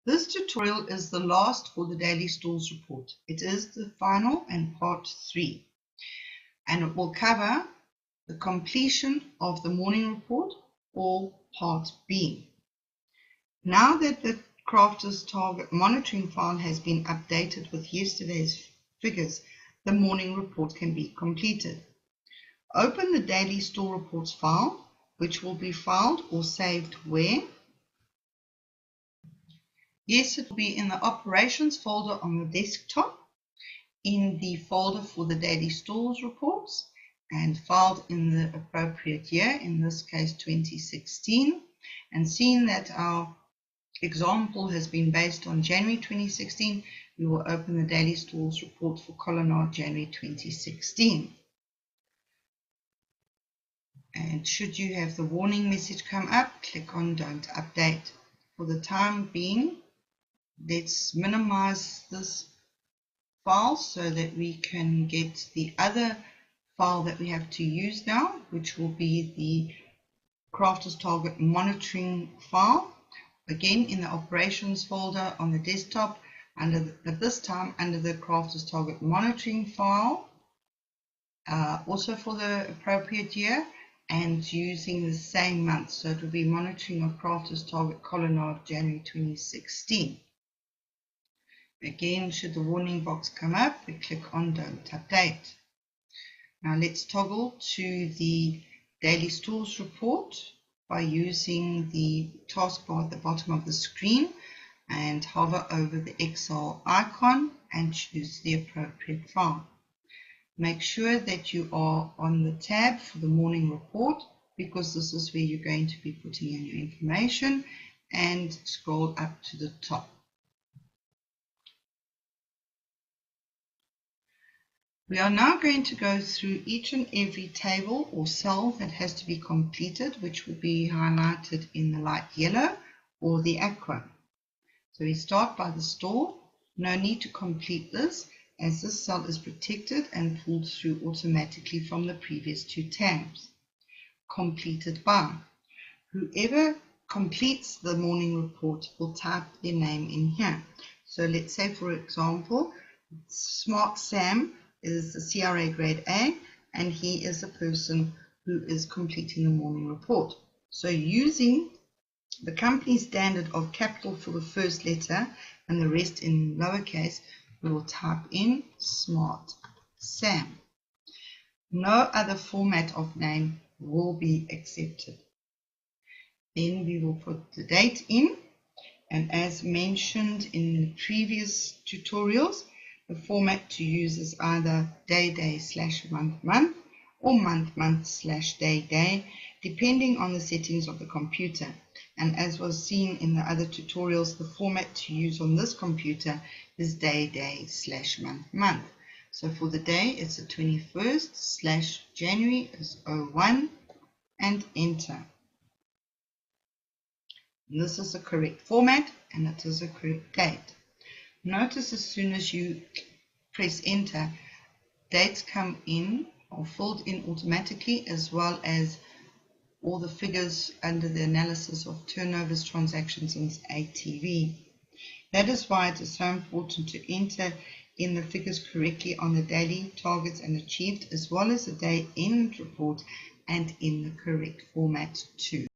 This tutorial is the last for the Daily Stores report. It is the final and part 3, and it will cover the completion of the morning report or part B. Now that the Crafters Target monitoring file has been updated with yesterday's figures, the morning report can be completed. Open the Daily Store Reports file, which will be filed or saved where? Yes, it will be in the Operations folder on the desktop, in the folder for the Daily Stores reports, and filed in the appropriate year, in this case 2016. And seeing that our example has been based on January 2016, we will open the Daily Stores report for Colonnade January 2016. And should you have the warning message come up, click on Don't Update. For the time being, let's minimize this file so that we can get the other file that we have to use now, which will be the Crafters Target monitoring file. Again, in the Operations folder on the desktop, at this time under the Crafters Target monitoring file, also for the appropriate year, and using the same month. So it will be monitoring of Crafters Target Colonnade January 2016. Again, should the warning box come up, we click on Don't Update. Now let's toggle to the Daily Stores report by using the taskbar at the bottom of the screen and hover over the Excel icon and choose the appropriate file. Make sure that you are on the tab for the morning report, because this is where you're going to be putting in your information, and scroll up to the top. We are now going to go through each and every table or cell that has to be completed, which will be highlighted in the light yellow or the aqua. So we start by the store. No need to complete this, as this cell is protected and pulled through automatically from the previous 2 tabs. Completed by. Whoever completes the morning report will type their name in here. So let's say, for example, Smart Sam is the CRA grade A, and he is the person who is completing the morning report. So using the company standard of capital for the first letter and the rest in lowercase, we will type in Smart Sam. No other format of name will be accepted. Then we will put the date in, and as mentioned in the previous tutorials, the format to use is either day/month or month/day, depending on the settings of the computer. And as was seen in the other tutorials, the format to use on this computer is day/month. So for the day, it's the 21st / January is 01, and enter. And this is the correct format, and it is the correct date. Notice as soon as you press enter, dates come in or filled in automatically, as well as all the figures under the analysis of turnovers, transactions, and ATV. That is why it is so important to enter in the figures correctly on the daily targets and achieved, as well as the day end report, and in the correct format too.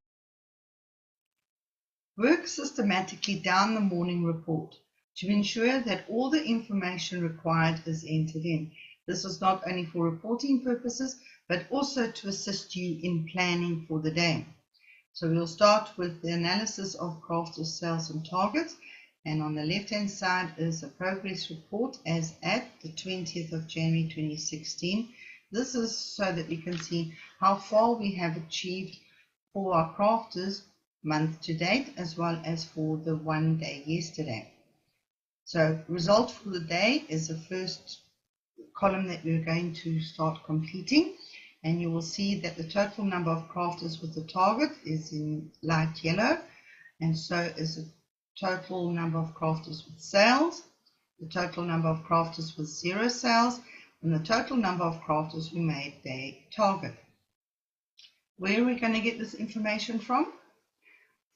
Work systematically down the morning report to ensure that all the information required is entered in. This is not only for reporting purposes, but also to assist you in planning for the day. So we'll start with the analysis of Crafters sales and targets, and on the left hand side is a progress report as at the 20th of January 2016. This is so that we can see how far we have achieved for our crafters month to date, as well as for the one day yesterday. So result for the day is the first column that we're going to start completing, and you will see that the total number of crafters with the target is in light yellow, and so is the total number of crafters with sales, the total number of crafters with 0 sales, and the total number of crafters who made their target. Where are we going to get this information from?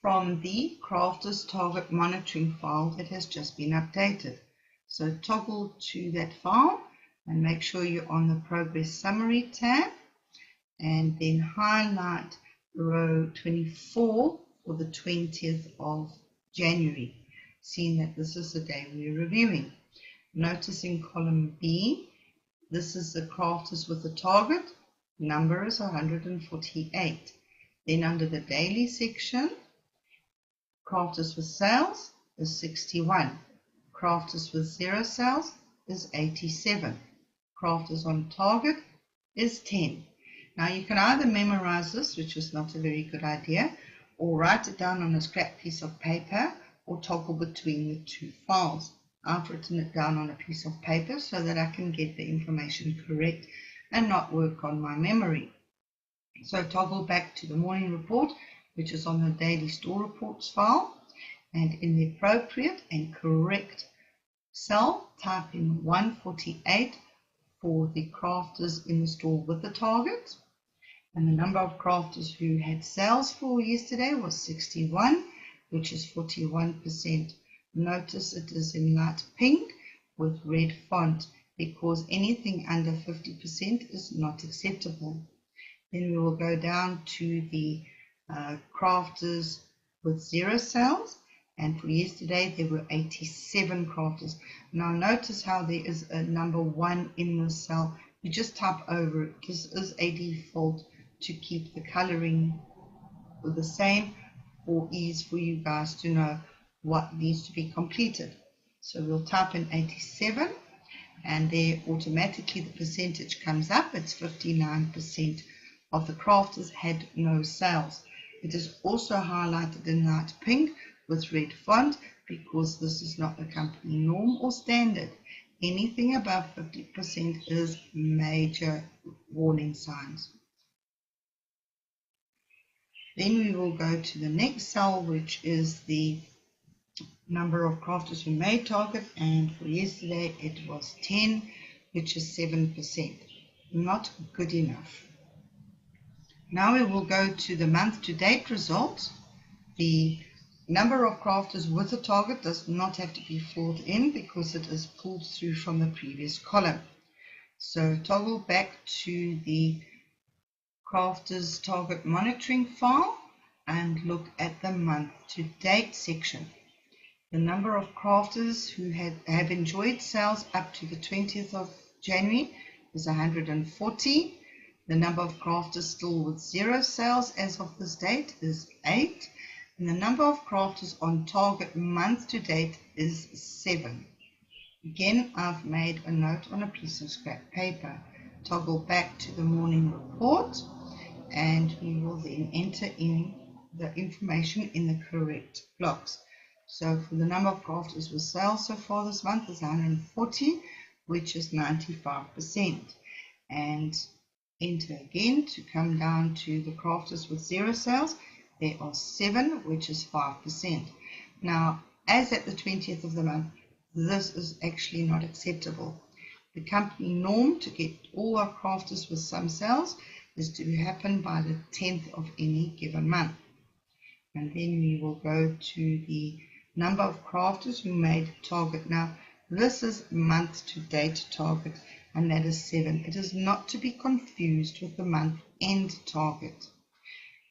from the Crafters Target Monitoring file that has just been updated. So toggle to that file and make sure you're on the Progress Summary tab, and then highlight row 24 for the 20th of January, seeing that this is the day we're reviewing. Notice in column B, this is the crafters with the target, number is 148. Then under the daily section, crafters with sales is 61. Crafters with 0 sales is 87. Crafters on target is 10. Now you can either memorize this, which is not a very good idea, or write it down on a scrap piece of paper, or toggle between the two files. I've written it down on a piece of paper so that I can get the information correct and not work on my memory. So toggle back to the morning report, which is on the daily store reports file, and in the appropriate and correct cell, type in 148 for the crafters in the store with the target. And the number of crafters who had sales for yesterday was 61, which is 41%. Notice it is in light pink with red font because anything under 50% is not acceptable. Then we will go down to the crafters with 0 sales, and for yesterday there were 87 crafters. Now notice how there is a number 1 in the cell. You just type over it. This is a default to keep the coloring the same for ease for you guys to know what needs to be completed. So we'll type in 87, and there automatically the percentage comes up. It's 59% of the crafters had no sales. It is also highlighted in light pink with red font because this is not the company norm or standard. Anything above 50% is major warning signs. Then we will go to the next cell, which is the number of crafters who made target, and for yesterday it was 10, which is 7%. Not good enough. Now we will go to the month-to-date results. The number of crafters with a target does not have to be filled in because it is pulled through from the previous column. So toggle back to the crafters target monitoring file and look at the month-to-date section. The number of crafters who have enjoyed sales up to the 20th of January is 140. The number of crafters still with 0 sales as of this date is 8. And the number of crafters on target month to date is 7. Again, I've made a note on a piece of scrap paper. Toggle back to the morning report, and we will then enter in the information in the correct blocks. So for the number of crafters with sales so far this month is 140, which is 95%. And enter again to come down to the crafters with 0 sales. There are 7, which is 5%. Now, as at the 20th of the month, this is actually not acceptable. The company norm to get all our crafters with some sales is to happen by the 10th of any given month. And then we will go to the number of crafters who made target. Now, this is month to date target, and that is 7. It is not to be confused with the month end target,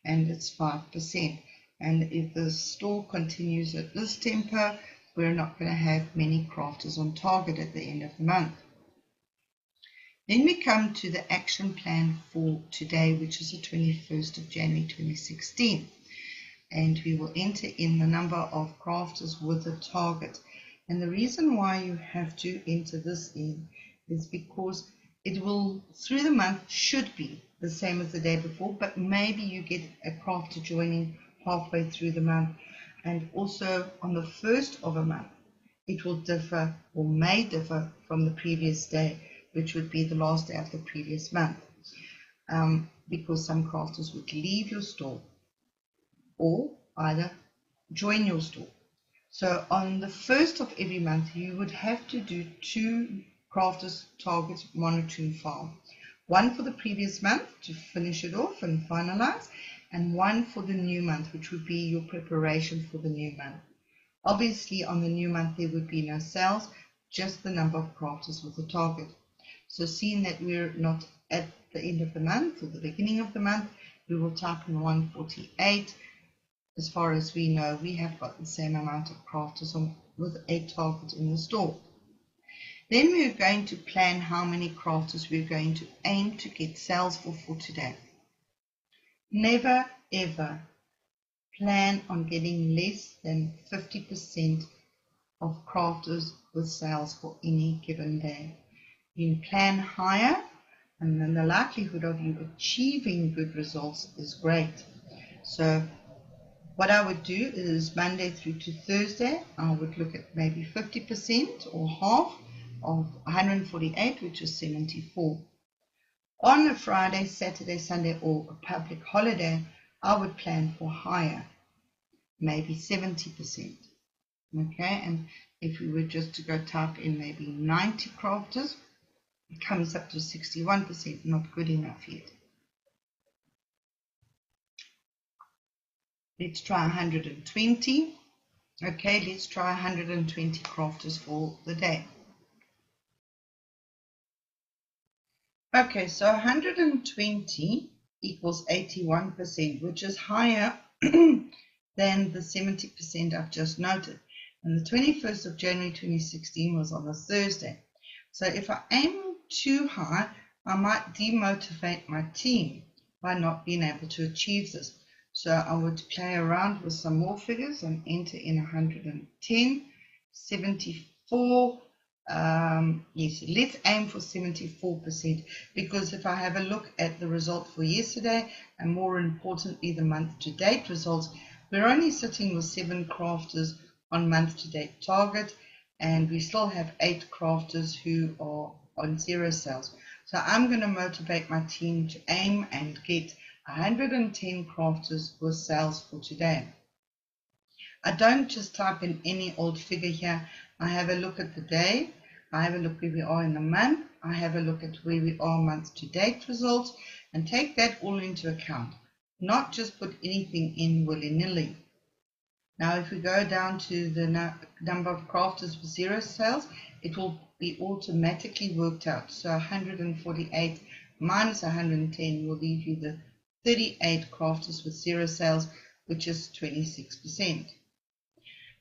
and it's 5%. And if the store continues at this tempo, we're not going to have many crafters on target at the end of the month. Then we come to the action plan for today, which is the 21st of January 2016. And we will enter in the number of crafters with a target. And the reason why you have to enter this in is because it will, through the month, should be the same as the day before, but maybe you get a crafter joining halfway through the month. And also on the first of a month, it will differ or may differ from the previous day, which would be the last day of the previous month, because some crafters would leave your store or either join your store. So on the first of every month, you would have to do 2 crafters target monitoring file. One for the previous month to finish it off and finalize, and 1 for the new month, which would be your preparation for the new month. Obviously, on the new month, there would be no sales, just the number of crafters with a target. So seeing that we're not at the end of the month or the beginning of the month, we will type in 148. As far as we know, we have got the same amount of crafters with a target in the store. Then we're going to plan how many crafters we're going to aim to get sales for today. Never ever plan on getting less than 50% of crafters with sales for any given day. You can plan higher, and then the likelihood of you achieving good results is great. So what I would do is Monday through to Thursday, I would look at maybe 50% or half of 148, which is 74. On a Friday, Saturday, Sunday, or a public holiday, I would plan for higher, maybe 70%. Okay, and if we were just to go type in maybe 90 crafters, it comes up to 61%, not good enough yet. Let's try 120. Okay, let's try 120 crafters for the day. Okay, so 120 equals 81%, which is higher than the 70% I've just noted. And the 21st of January 2016 was on a Thursday. So if I aim too high, I might demotivate my team by not being able to achieve this. So I would play around with some more figures and enter in 110, 74. Yes, let's aim for 74%, because if I have a look at the result for yesterday, and more importantly the month-to-date results, we're only sitting with 7 crafters on month-to-date target, and we still have 8 crafters who are on 0 sales. So I'm going to motivate my team to aim and get 110 crafters with sales for today. I don't just type in any old figure here. I have a look at the day, I have a look where we are in the month, I have a look at where we are month-to-date results, and take that all into account. Not just put anything in willy-nilly. Now if we go down to the number of crafters with 0 sales, it will be automatically worked out. So 148 minus 110 will leave you the 38 crafters with 0 sales, which is 26%.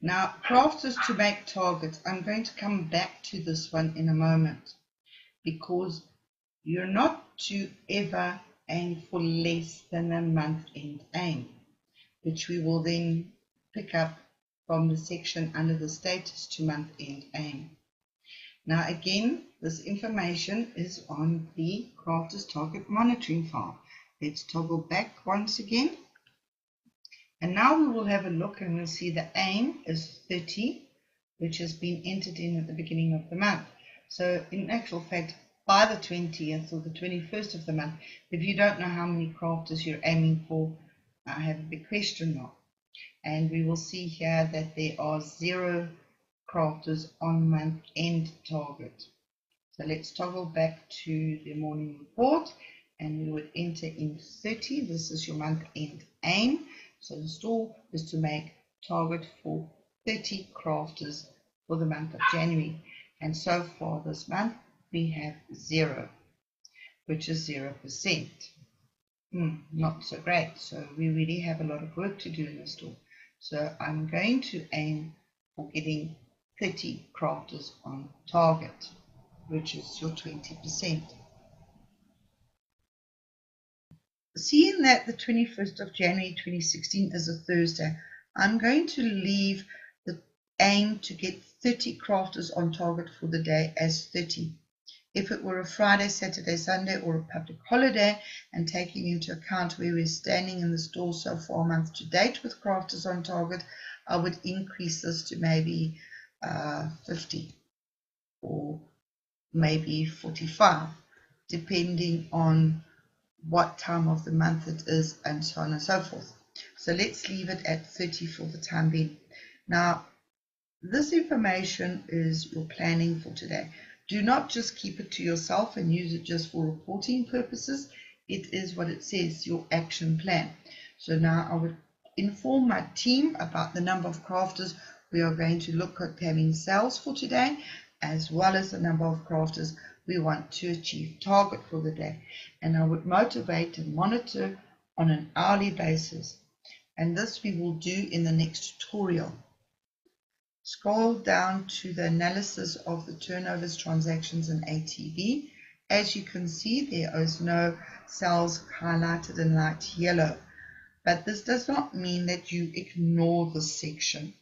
Now, crafters to make targets, I'm going to come back to this one in a moment, because you're not to ever aim for less than a month-end aim, which we will then pick up from the section under the status to month-end aim. Now again, this information is on the Crafters Target Monitoring file. Let's toggle back once again. And now we will have a look, and we'll see the aim is 30, which has been entered in at the beginning of the month. So in actual fact, by the 20th or the 21st of the month, if you don't know how many crafters you're aiming for, I have a big question mark. And we will see here that there are 0 crafters on month end target. So let's toggle back to the morning report, and we would enter in 30. This is your month end aim. So the store is to make target for 30 crafters for the month of January. And so far this month we have 0, which is 0%. Not so great. So we really have a lot of work to do in the store. So I'm going to aim for getting 30 crafters on target, which is your 20%. Seeing that the 21st of January 2016 is a Thursday, I'm going to leave the aim to get 30 crafters on target for the day as 30. If it were a Friday, Saturday, Sunday, or a public holiday, and taking into account where we're standing in the store so far month to date with crafters on target, I would increase this to maybe 50 or maybe 45, depending on what time of the month it is, and so on and so forth. So let's leave it at 30 for the time being. Now, this information is your planning for today. Do not just keep it to yourself and use it just for reporting purposes. It is what it says, your action plan. So now I would inform my team about the number of crafters we are going to look at having sales for today, as well as the number of crafters we want to achieve target for the day. And I would motivate and monitor on an hourly basis. And this we will do in the next tutorial. Scroll down to the analysis of the turnovers, transactions, and ATV. As you can see, there is no cells highlighted in light yellow. But this does not mean that you ignore this section.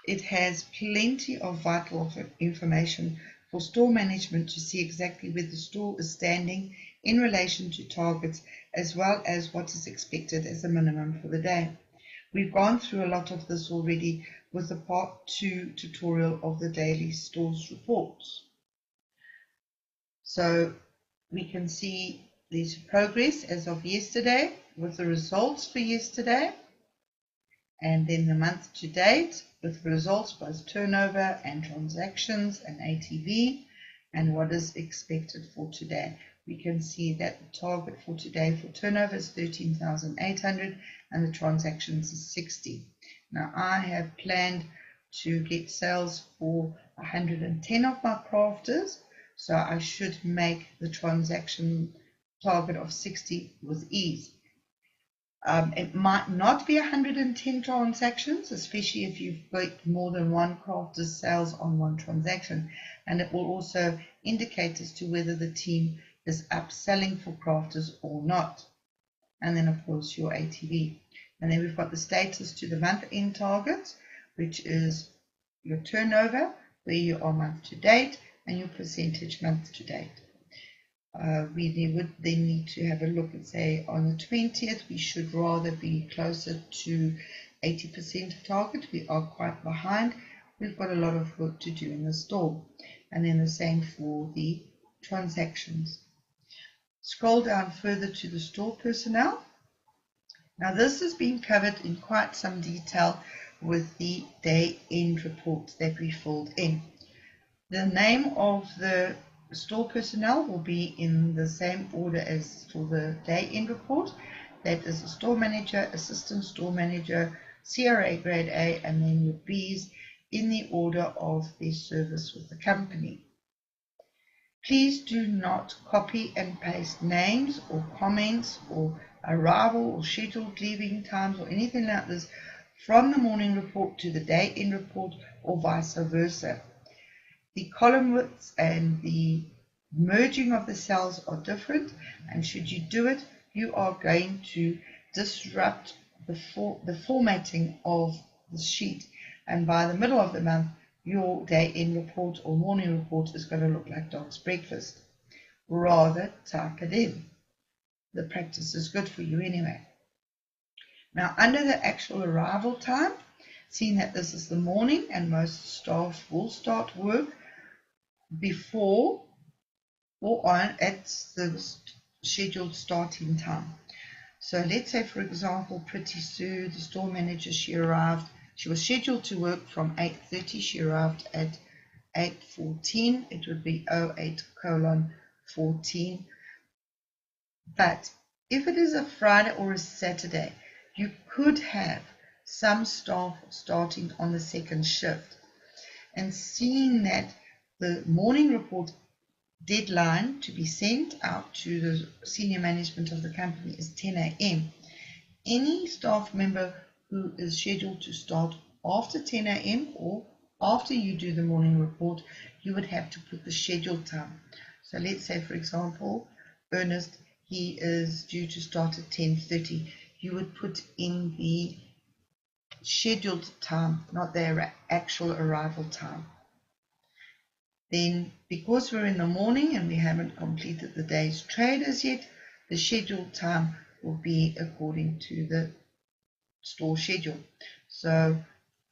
It has plenty of vital information for store management to see exactly where the store is standing in relation to targets, as well as what is expected as a minimum for the day. We've gone through a lot of this already with the part 2 tutorial of the daily stores reports. So we can see there's progress as of yesterday with the results for yesterday, and then the month to date with results both turnover and transactions and ATV, and what is expected for today. We can see that the target for today for turnover is 13,800 and the transactions is 60. Now I have planned to get sales for 110 of my crafters, so I should make the transaction target of 60 with ease. It might not be 110 transactions, especially if you've got more than one crafter's sales on one transaction, and it will also indicate as to whether the team is upselling for crafters or not. And then of course your ATV. And then we've got the status to the month-end targets, which is your turnover, where you are month to date, and your percentage month to date. We would then need to have a look and say on the 20th we should rather be closer to 80% of target. We are quite behind. We've got a lot of work to do in the store. And then the same for the transactions. Scroll down further to the store personnel. Now this has been covered in quite some detail with the day end report that we filled in. The name of the store personnel will be in the same order as for the day end report. That is a store manager, assistant store manager, CRA grade A, and then your Bs in the order of their service with the company. Please do not copy and paste names or comments or arrival or scheduled leaving times or anything like this from the morning report to the day end report or vice versa. The column widths and the merging of the cells are different, and should you do it, you are going to disrupt the formatting of the sheet, and by the middle of the month your day end report or morning report is going to look like dog's breakfast. Rather type it in. The practice is good for you anyway. Now under the actual arrival time, seeing that this is the morning and most staff will start work before or on at the scheduled starting time. So let's say, for example, Pretty Sue, the store manager, she was scheduled to work from 8:30. She arrived at 8:14. It would be 08:14. But if it is a Friday or a Saturday, you could have some staff starting on the second shift. And seeing that the morning report deadline to be sent out to the senior management of the company is 10 a.m. Any staff member who is scheduled to start after 10 a.m. or after you do the morning report, you would have to put the scheduled time. So let's say, for example, Ernest, he is due to start at 10:30. You would put in the scheduled time, not their actual arrival time. Then, because we're in the morning and we haven't completed the day's trade as yet, the scheduled time will be according to the store schedule. So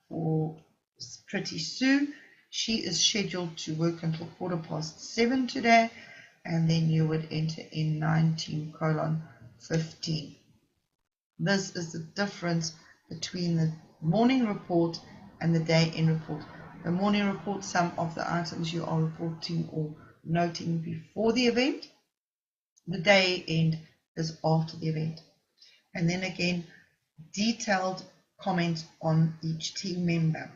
for Pretty Sue, she is scheduled to work until 7:15 today, and then you would enter in 19:15. This is the difference between the morning report and the day end report. The morning report, some of the items you are reporting or noting before the event. The day end is after the event. And then again, detailed comment on each team member,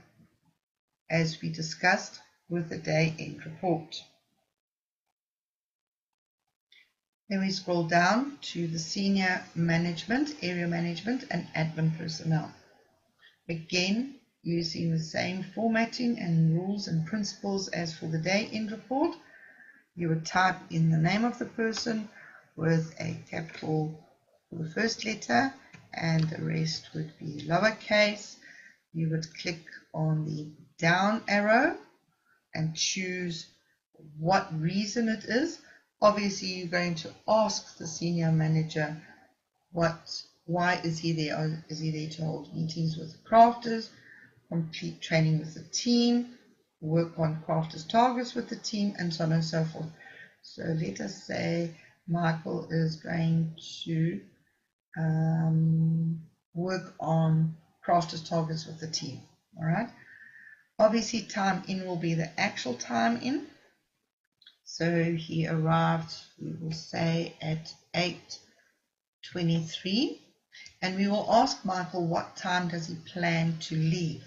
as we discussed with the day end report. Then we scroll down to the senior management, area management, and admin personnel. Again, using the same formatting and rules and principles as for the day end report, you would type in the name of the person with a capital for the first letter, and the rest would be lowercase. You would click on the down arrow and choose what reason it is. Obviously, you're going to ask the senior manager why is he there? Is he there to hold meetings with the crafters, complete training with the team, work on crafters targets with the team, and so on and so forth. So let us say Michael is going to work on crafters targets with the team. All right. Obviously, time in will be the actual time in. So he arrived, we will say, at 8:23, and we will ask Michael what time does he plan to leave.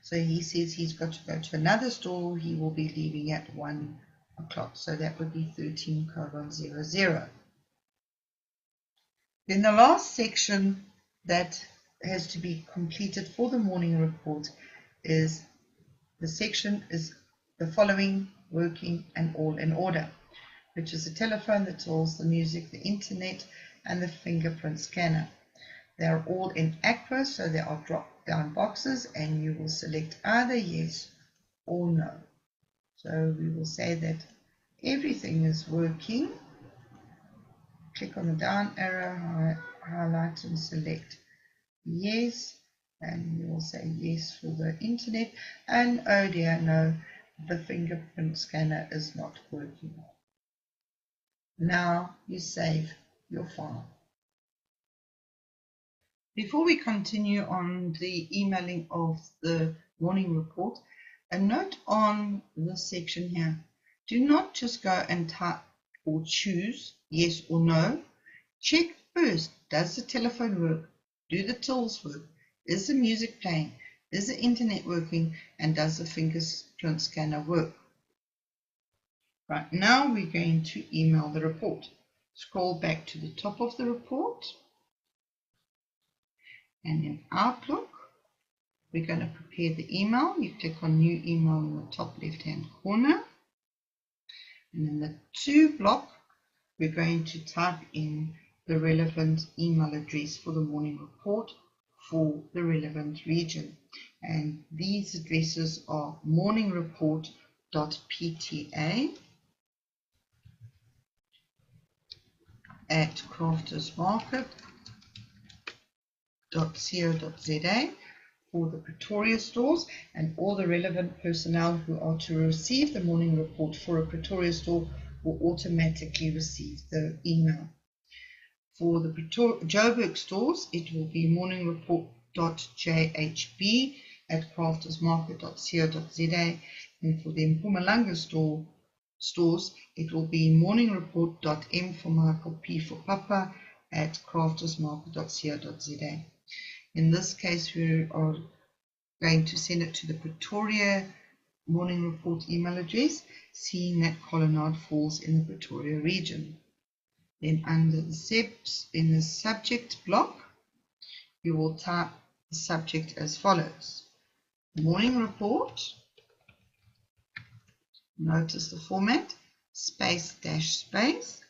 So he says he's got to go to another store. He will be leaving at 1 o'clock. So that would be 13:00. Then the last section that has to be completed for the morning report is the section is the following: working and all in order, which is the telephone, the tools, the music, the internet, and the fingerprint scanner. They are all in Aqua, so there are drop-down boxes, and you will select either yes or no. So we will say that everything is working. Click on the down arrow, highlight and select yes, and you will say yes for the internet, and oh dear, no, the fingerprint scanner is not working. Now you save your file. Before we continue on the emailing of the morning report, a note on this section here: do not just go and type or choose yes or no. Check first, does the telephone work? Do the tools work? Is the music playing? Is the internet working? And does the fingerprint scanner work? Right, now we're going to email the report. Scroll back to the top of the report, and in Outlook, we're going to prepare the email. You click on New Email in the top left-hand corner, and in the To block, we're going to type in the relevant email address for the morning report for the relevant region. And these addresses are morningreport.pta@craftersmarket.co.za for the Pretoria stores, and all the relevant personnel who are to receive the morning report for a Pretoria store will automatically receive the email. For the Joburg stores, it will be morningreport.jhb@craftersmarket.co.za, and for the Mpumalanga stores, it will be morningreport.m for Michael, P for Papa @craftersmarket.co.za. In this case, we are going to send it to the Pretoria morning report email address, seeing that Colonnade falls in the Pretoria region. Then under in the subject block, you will type the subject as follows: morning report, notice the format, space dash space,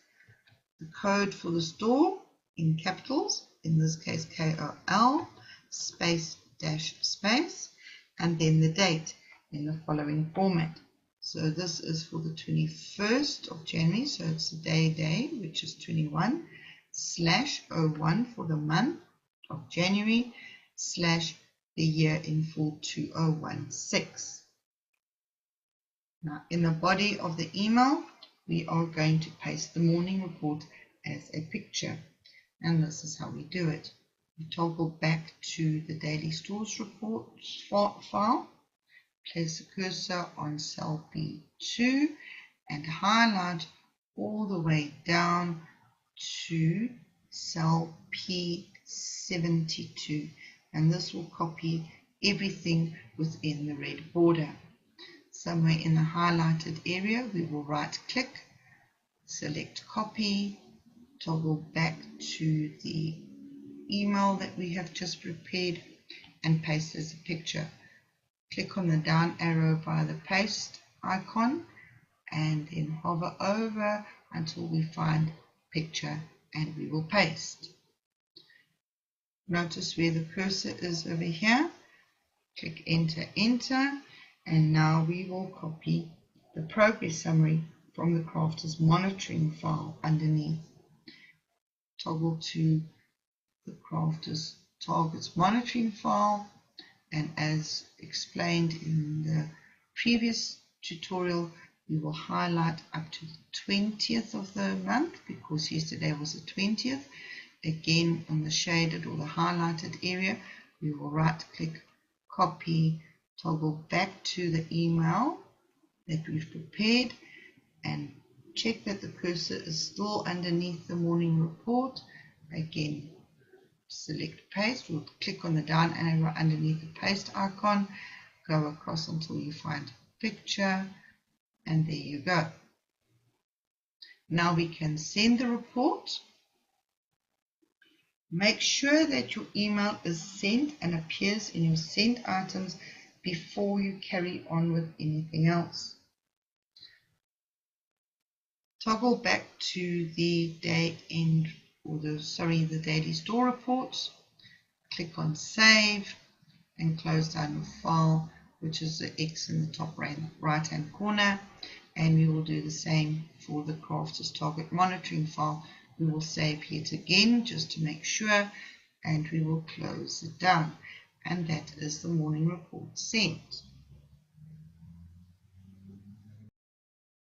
the code for the store in capitals, in this case KOL, space dash space, and then the date in the following format. So this is for the 21st of January, so it's the day, which is 21/01 for the month of January / the year in full 2016. Now, in the body of the email, we are going to paste the morning report as a picture, and this is how we do it. We toggle back to the daily stores report file, place the cursor on cell B2 and highlight all the way down to cell P3. 72, and this will copy everything within the red border. Somewhere in the highlighted area we will right click, select copy, toggle back to the email that we have just prepared and paste as a picture. Click on the down arrow by the paste icon and then hover over until we find picture and we will paste. Notice where the cursor is over here. Click enter, enter, and now we will copy the progress summary from the Crafters monitoring file underneath. Toggle to the Crafters targets monitoring file, and as explained in the previous tutorial, we will highlight up to the 20th of the month because yesterday was the 20th. Again, on the shaded or the highlighted area, we will right click, copy, toggle back to the email that we've prepared and check that the cursor is still underneath the morning report. Again, select paste. We'll click on the down arrow underneath the paste icon, go across until you find picture, and there you go. Now we can send the report. Make sure that your email is sent and appears in your sent items before you carry on with anything else. Toggle back to the day end or the daily store reports. Click on save and close down your file, which is the X in the top right hand corner, and we will do the same for the Crafters target monitoring file. We will save it again just to make sure, and we will close it down, and that is the morning report sent.